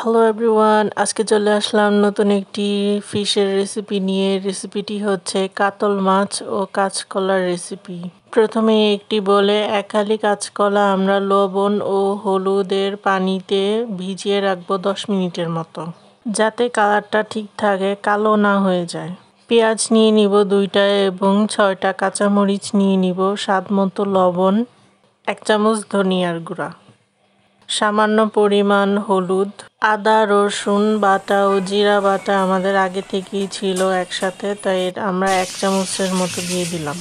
Hello everyone, আজকে চলে আসলাম নতুন একটি ফিশের রেসিপি নিয়ে। রেসিপিটি হচ্ছে কাতল মাছ ও কাঁচকলার রেসিপি। প্রথমে একটি বলে এক হালি কাঁচকলা আমরা লবণ ও হলুদের পানিতে ভিজিয়ে রাখবো 10 মিনিটের মতো, যাতে কালারটা ঠিক থাকে, কালো না হয়ে যায়। পেঁয়াজ নিয়ে নিব 2টা এবং 6টা কাঁচামরিচ নিয়ে নিব, স্বাদ মতো লবণ, 1 চামচ ধনিয়ার গুঁড়া, সামান্য পরিমাণ হলুদ, আদা রসুন বাটা ও জিরা বাটা আমাদের আগে থেকেই ছিল একসাথে, তাই আমরা 1 চামচের মতো দিয়ে দিলাম।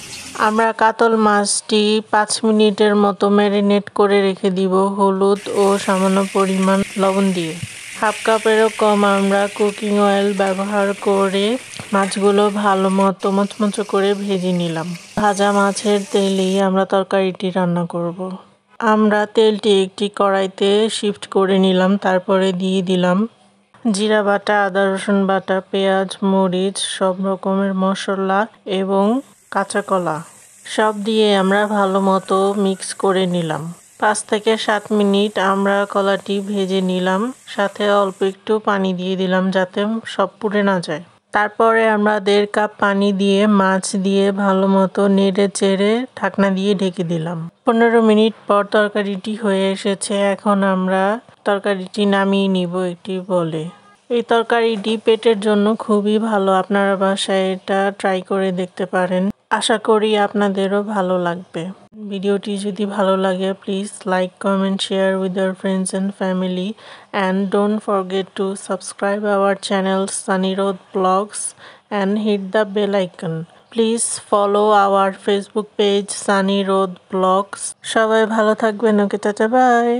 আমরা কাতল মাছটি 5 মিনিটের মতো ম্যারিনেট করে রেখে দিব হলুদ ও সামান্য পরিমাণ লবণ দিয়ে। হাফ কাপেরও কম আমরা কুকিং অয়েল ব্যবহার করে মাছগুলো ভালো মতো মচমচে করে ভেজে নিলাম। ভাজা মাছের তেলেই আমরা তরকারিটি রান্না করব। আমরা তেলটি একটি কড়াইতে শিফট করে নিলাম, তারপরে দিয়ে দিলাম জিরা বাটা, আদা রসুন বাটা, পেঁয়াজ, মরিচ, সব রকমের মশলা এবং কাঁচা কলা সব দিয়ে আমরা ভালো মতো মিক্স করে নিলাম। 5 থেকে 7 মিনিট আমরা কলাটি ভেজে নিলাম, সাথে অল্প একটু পানি দিয়ে দিলাম যাতে সব পুড়ে না যায়। তারপরে আমরা 1.5 কাপ পানি দিয়ে মাছ দিয়ে ভালো মতো নেড়ে চেড়ে ঢাকনা দিয়ে ঢেকে দিলাম। 15 মিনিট পর তরকারিটি হয়ে এসেছে। এখন আমরা তরকারিটি নামিয়ে নিব একটি বলে। এই তরকারিটি পেটের জন্য খুবই ভালো, আপনারা বাসায় এটা ট্রাই করে দেখতে পারেন। আশা করি আপনাদেরও ভালো লাগবে। ভিডিওটি যদি ভালো লাগে please like, comment, share with your friends and family, and don't forget to subscribe our channel Sunny Road Vlogs and hit the bell icon. Please follow our Facebook page Sunny Road Vlogs. সবাই ভালো থাকবেন। ওকে, tata, by.